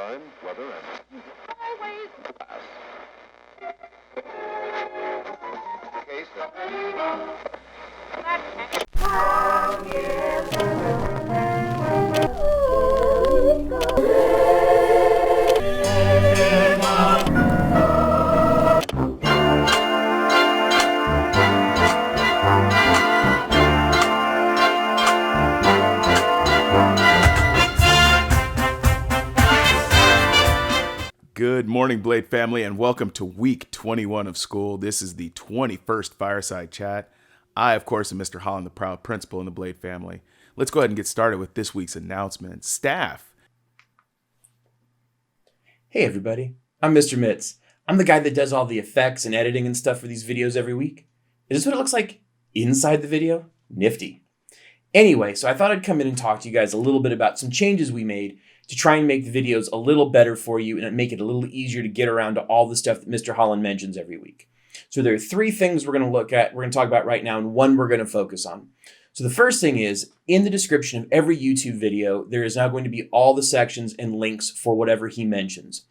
time, weather, and always class. Case Good morning, Blade family, and welcome to week 21 of school. This is the 21st Fireside Chat. I, of course, am Mr. Holland, the proud principal in the Blade family. Let's go ahead and get started with this week's announcement. Staff. Hey everybody, I'm Mr. Mitz. I'm the guy that does all the effects and editing and stuff for these videos every week. Is this what it looks like inside the video? Nifty. Anyway, so I thought I'd come in and talk to you guys a little bit about some changes we made to try and make the videos a little better for you and make it a little easier to get around to all the stuff that Mr. Holland mentions every week. So there are three things we're going to look at, we're going to talk about right now, and one we're going to focus on. So the first thing is, in the description of every YouTube video, there is now going to be all the sections and links for whatever he mentions.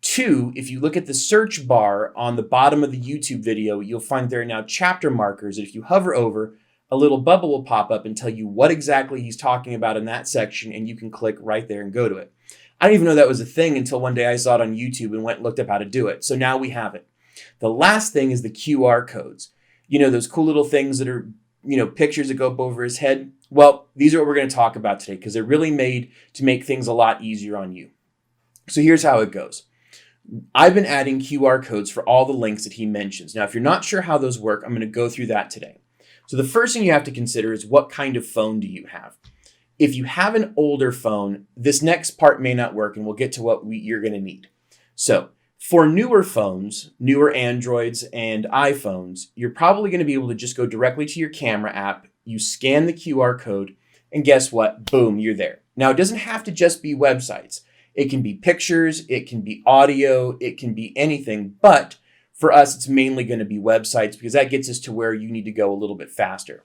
Two, if you look at the search bar on the bottom of the YouTube video, you'll find there are now chapter markers that if you hover over, a little bubble will pop up and tell you what exactly he's talking about in that section, and you can click right there and go to it. I didn't even know that was a thing until one day I saw it on YouTube and went and looked up how to do it. So now we have it. The last thing is the QR codes. You know, those cool little things that are, pictures that go up over his head. Well, these are what we're going to talk about today because they're really made to make things a lot easier on you. So here's how it goes. I've been adding QR codes for all the links that he mentions. Now, if you're not sure how those work, I'm going to go through that today. So the first thing you have to consider is what kind of phone do you have? If you have an older phone, this next part may not work, and we'll get to what you're going to need. So for newer phones, newer Androids and iPhones, you're probably going to be able to just go directly to your camera app. You scan the QR code, and guess what? Boom, you're there. Now, it doesn't have to just be websites. It can be pictures, it can be audio, it can be anything, but for us, it's mainly going to be websites because that gets us to where you need to go a little bit faster.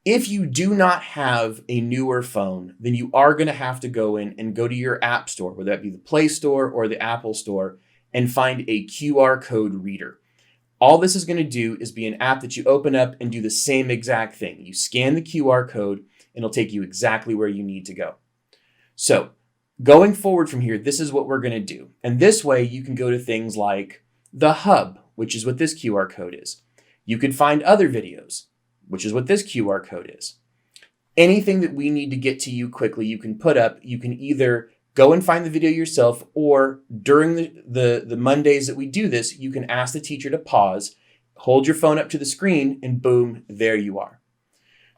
If you do not have a newer phone, then you are going to have to go in and go to your app store, whether that be the Play Store or the Apple Store, and find a QR code reader. All this is going to do is be an app that you open up and do the same exact thing. You scan the QR code, and it'll take you exactly where you need to go. So going forward from here, this is what we're going to do. And this way, you can go to things like the Hub, which is what this QR code is. You could find other videos, which is what this QR code is. Anything that we need to get to you quickly, you can put up. You can either go and find the video yourself, or during the Mondays that we do this, you can ask the teacher to pause, hold your phone up to the screen, and boom, there you are.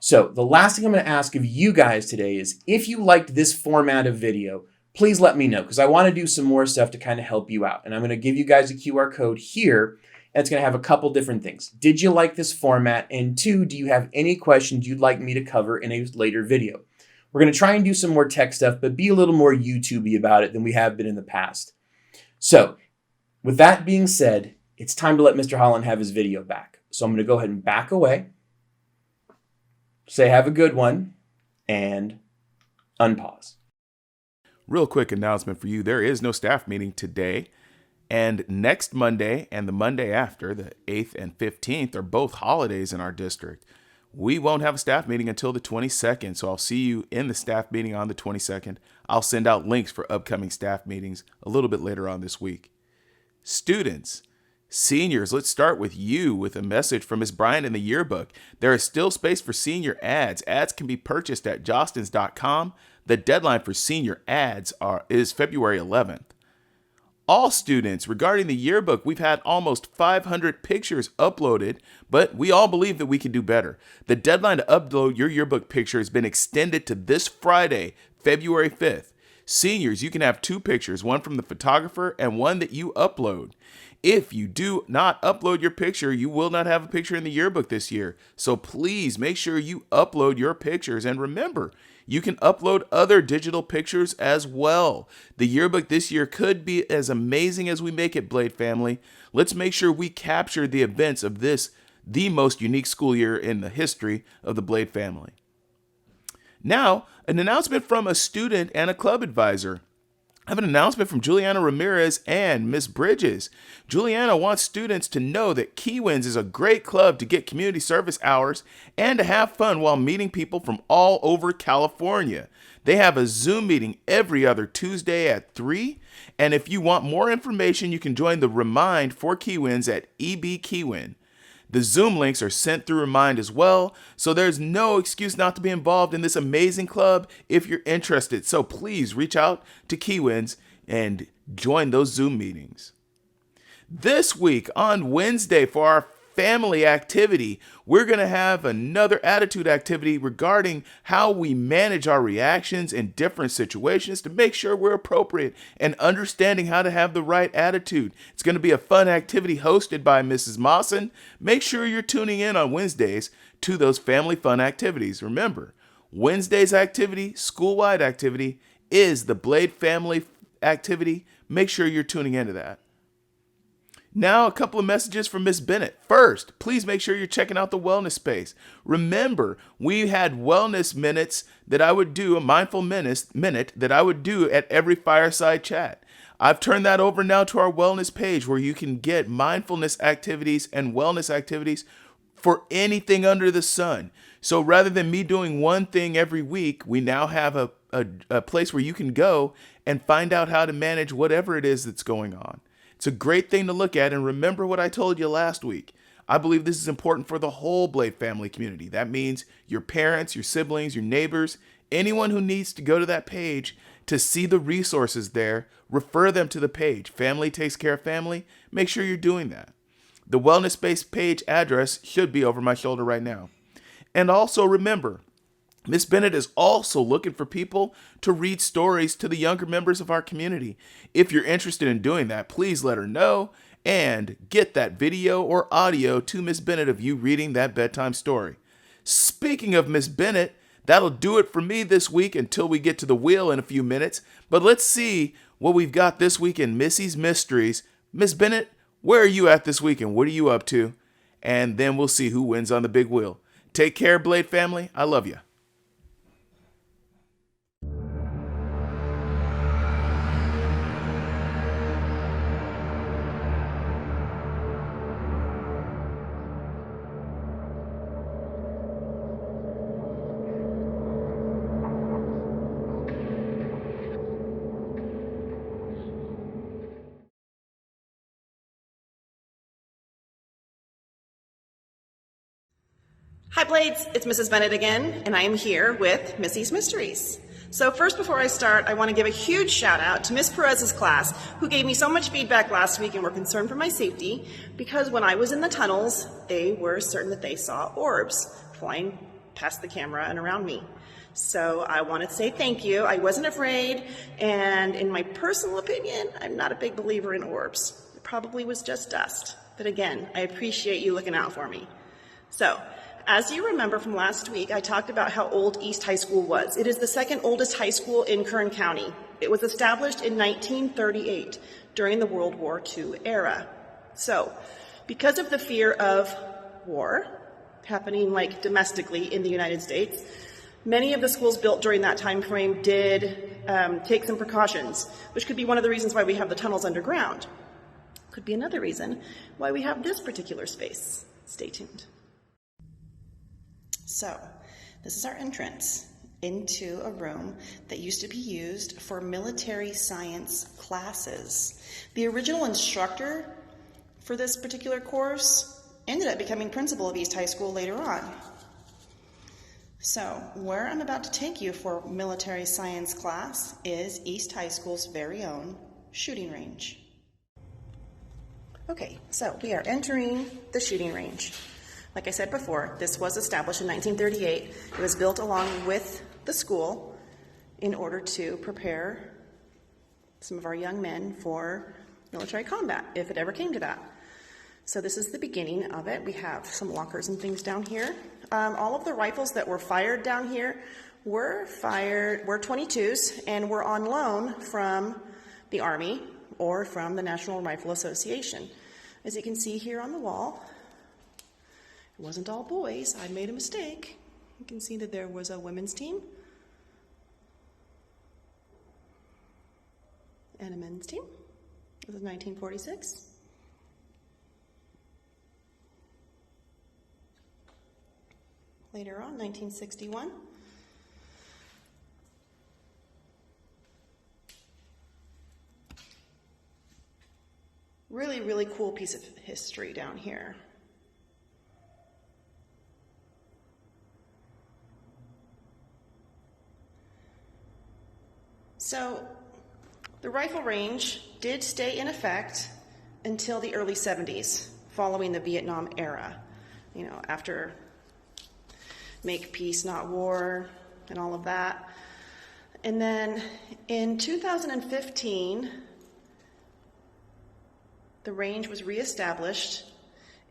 So the last thing I'm going to ask of you guys today is if you liked this format of video, please let me know because I want to do some more stuff to kind of help you out. And I'm going to give you guys a QR code here, and it's going to have a couple different things. Did you like this format? And two, do you have any questions you'd like me to cover in a later video? We're going to try and do some more tech stuff, but be a little more YouTube-y about it than we have been in the past. So with that being said, it's time to let Mr. Holland have his video back. So I'm going to go ahead and back away, say have a good one, and unpause. Real quick announcement for you. There is no staff meeting today. And next Monday and the Monday after, the 8th and 15th, are both holidays in our district. We won't have a staff meeting until the 22nd. So I'll see you in the staff meeting on the 22nd. I'll send out links for upcoming staff meetings a little bit later on this week. Students, seniors, let's start with you with a message from Ms. Bryant in the yearbook. There is still space for senior ads. Ads can be purchased at jostens.com. The deadline for senior ads is February 11th. All students, regarding the yearbook, we've had almost 500 pictures uploaded, but we all believe that we can do better. The deadline to upload your yearbook picture has been extended to this Friday, February 5th. Seniors, you can have 2 pictures, one from the photographer and one that you upload. If you do not upload your picture, you will not have a picture in the yearbook this year. So please make sure you upload your pictures. And remember, you can upload other digital pictures as well. The yearbook this year could be as amazing as we make it, Blade family. Let's make sure we capture the events of this, the most unique school year in the history of the Blade family. Now, an announcement from a student and a club advisor. I have an announcement from Juliana Ramirez and Miss Bridges. Juliana wants students to know that Kiwin's is a great club to get community service hours and to have fun while meeting people from all over California. They have a Zoom meeting every other Tuesday at 3. And if you want more information, you can join the Remind for Kiwin's at EB Kiwin. The Zoom links are sent through Remind as well, so there's no excuse not to be involved in this amazing club if you're interested. So please reach out to Kiwin's and join those Zoom meetings. This week on Wednesday for our family activity, we're going to have another attitude activity regarding how we manage our reactions in different situations to make sure we're appropriate and understanding how to have the right attitude. It's going to be a fun activity hosted by Mrs. Mawson. Make sure you're tuning in on Wednesdays to those family fun activities. Remember, Wednesday's activity, school-wide activity, is the Blade family activity. Make sure you're tuning into that. Now, a couple of messages from Miss Bennett. First, please make sure you're checking out the wellness space. Remember, we had wellness minutes that I would do, a mindful minute that I would do at every Fireside chat. I've turned that over now to our wellness page where you can get mindfulness activities and wellness activities for anything under the sun. So rather than me doing one thing every week, we now have a place where you can go and find out how to manage whatever it is that's going on. It's a great thing to look at, and remember what I told you last week. I believe this is important for the whole Blade family community. That means your parents, your siblings, your neighbors, anyone who needs to go to that page to see the resources there, refer them to the page. Family takes care of family. Make sure you're doing that. The wellness-based page address should be over my shoulder right now. And also remember, Miss Bennett is also looking for people to read stories to the younger members of our community. If you're interested in doing that, please let her know and get that video or audio to Miss Bennett of you reading that bedtime story. Speaking of Miss Bennett, that'll do it for me this week until we get to the wheel in a few minutes. But let's see what we've got this week in Missy's Mysteries. Miss Bennett, where are you at this week and what are you up to? And then we'll see who wins on the big wheel. Take care, Blade family. I love you. Hi Blades, it's Mrs. Bennett again, and I am here with Missy's Mysteries. So first, before I start, I want to give a huge shout out to Miss Perez's class, who gave me so much feedback last week and were concerned for my safety, because when I was in the tunnels, they were certain that they saw orbs flying past the camera and around me. So I want to say thank you. I wasn't afraid, and in my personal opinion, I'm not a big believer in orbs. It probably was just dust. But again, I appreciate you looking out for me. So, as you remember from last week, I talked about how old East High School was. It is the second oldest high school in Kern County. It was established in 1938 during the World War II era. So, because of the fear of war happening like domestically in the United States, many of the schools built during that time frame did take some precautions, which could be one of the reasons why we have the tunnels underground. Could be another reason why we have this particular space. Stay tuned. So, this is our entrance into a room that used to be used for military science classes. The original instructor for this particular course ended up becoming principal of East High School later on. So, where I'm about to take you for military science class is East High School's very own shooting range. Okay, so we are entering the shooting range. Like I said before, this was established in 1938. It was built along with the school in order to prepare some of our young men for military combat, if it ever came to that. So this is the beginning of it. We have some lockers and things down here. All of the rifles that were fired down here were 22s and were on loan from the Army or from the National Rifle Association. As you can see here on the wall, it wasn't all boys. I made a mistake. You can see that there was a women's team. and a men's team. This is 1946. Later on, 1961. Really, really cool piece of history down here. So, the rifle range did stay in effect until the early 70s, following the Vietnam era. You know, after Make Peace, Not War, and all of that. And then in 2015, the range was reestablished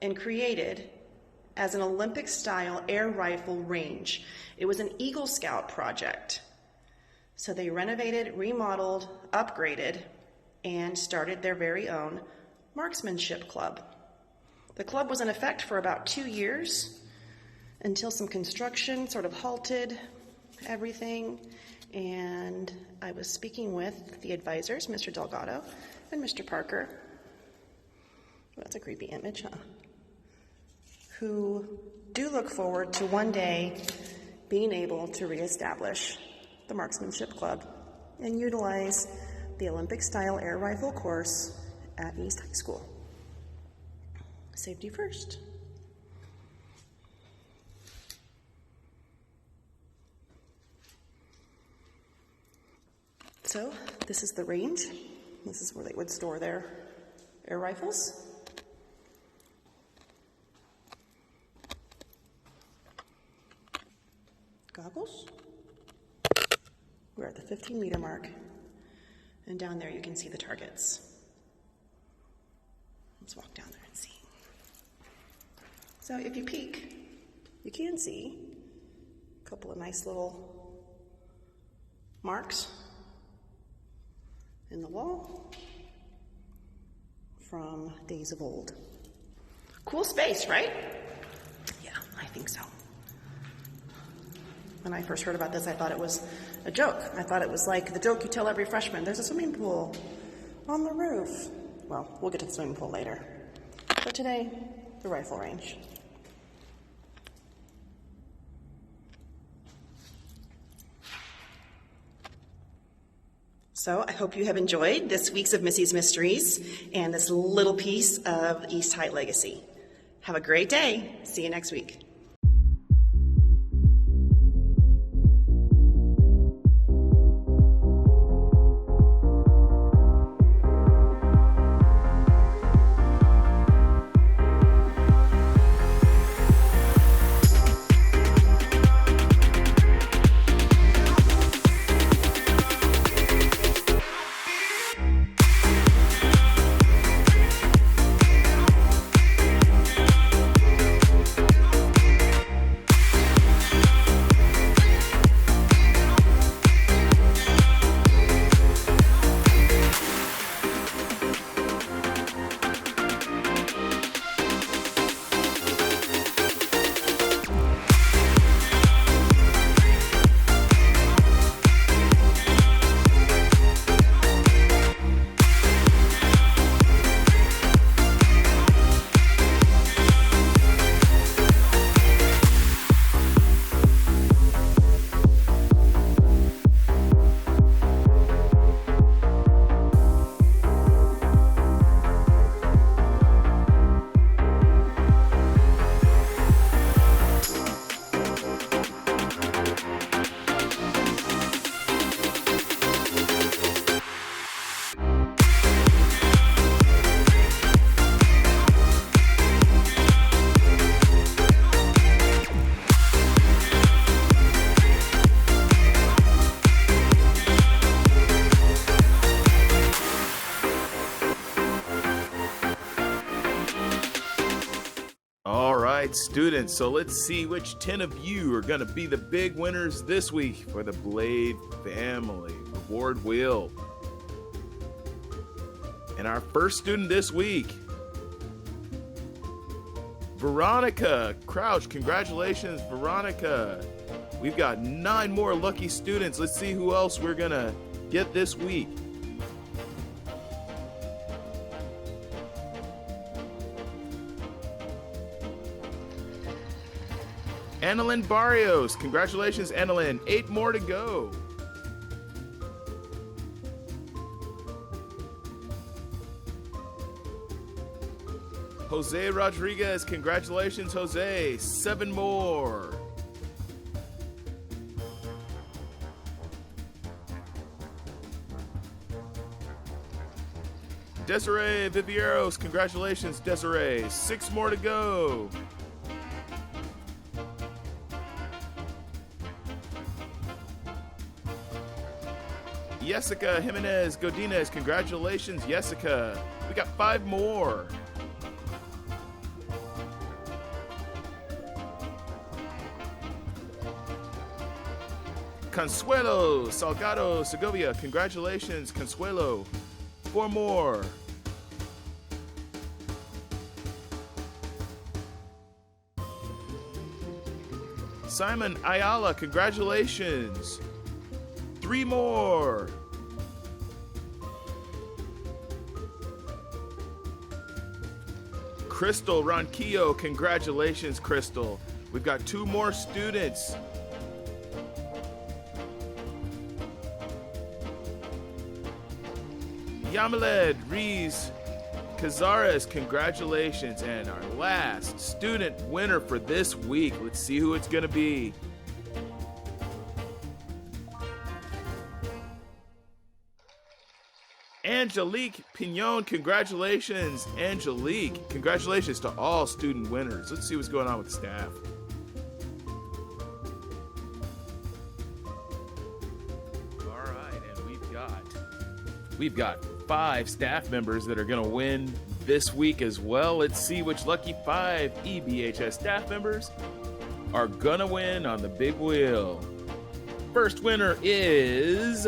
and created as an Olympic-style air rifle range. It was an Eagle Scout project. So they renovated, remodeled, upgraded, and started their very own marksmanship club. The club was in effect for about 2 years until some construction sort of halted everything. And I was speaking with the advisors, Mr. Delgado and Mr. Parker. Well, that's a creepy image, huh? Who do look forward to one day being able to reestablish the Marksmanship Club and utilize the Olympic-style air rifle course at East High School. Safety first. So, this is the range. This is where they would store their air rifles. Goggles. We're at the 15-meter mark, and down there you can see the targets. Let's walk down there and see. So if you peek, you can see a couple of nice little marks in the wall from days of old. Cool space, right? Yeah, I think so. When I first heard about this, I thought it was a joke. I thought it was like the joke you tell every freshman. There's a swimming pool on the roof. Well, we'll get to the swimming pool later. But today, the rifle range. So I hope you have enjoyed this week's of Missy's Mysteries and this little piece of East High legacy. Have a great day. See you next week. Students, so let's see which 10 of you are going to be the big winners this week for the Blade Family Reward Wheel. And our first student this week, Veronica Crouch. Congratulations, Veronica. We've got 9 more lucky students. Let's see who else we're going to get this week. Annalyn Barrios, congratulations, Annalyn. 8 more to go. Jose Rodriguez, congratulations, Jose. 7 more. Desiree Vivieros, congratulations, Desiree. 6 more to go. Jessica Jimenez Godinez, congratulations, Jessica. We got 5 more. Consuelo Salgado Segovia, congratulations, Consuelo. 4 more. Simon Ayala, congratulations. 3 more. Crystal Ronquillo, congratulations, Crystal. We've got 2 more students. Yamaled Rees Cazares, congratulations. And our last student winner for this week. Let's see who it's going to be. Angelique Pignon, congratulations, Angelique. Congratulations to all student winners. Let's see what's going on with the staff. All right, and we've got 5 staff members that are going to win this week as well. Let's see which lucky 5 EBHS staff members are going to win on the big wheel. First winner is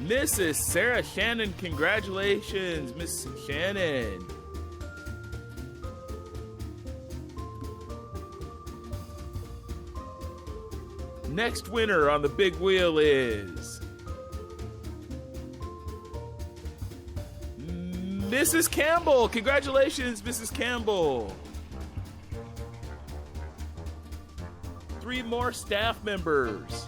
Mrs. Sarah Shannon. Congratulations, Miss Shannon. Next winner on the big wheel is Mrs. Campbell. Congratulations, Mrs. Campbell. 3 more staff members.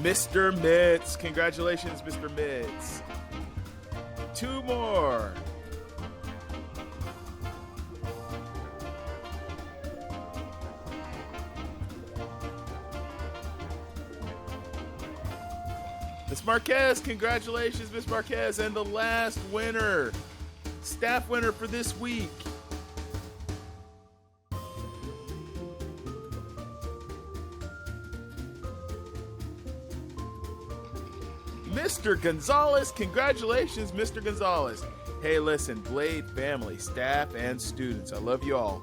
Mr. Mitz. Congratulations, Mr. Mitz. 2 more. Miss Marquez, congratulations, Miss Marquez. And the last winner, staff winner for this week, Mr. Gonzalez. Congratulations, Mr. Gonzalez. Hey, listen, Blade family, staff, and students, I love you all.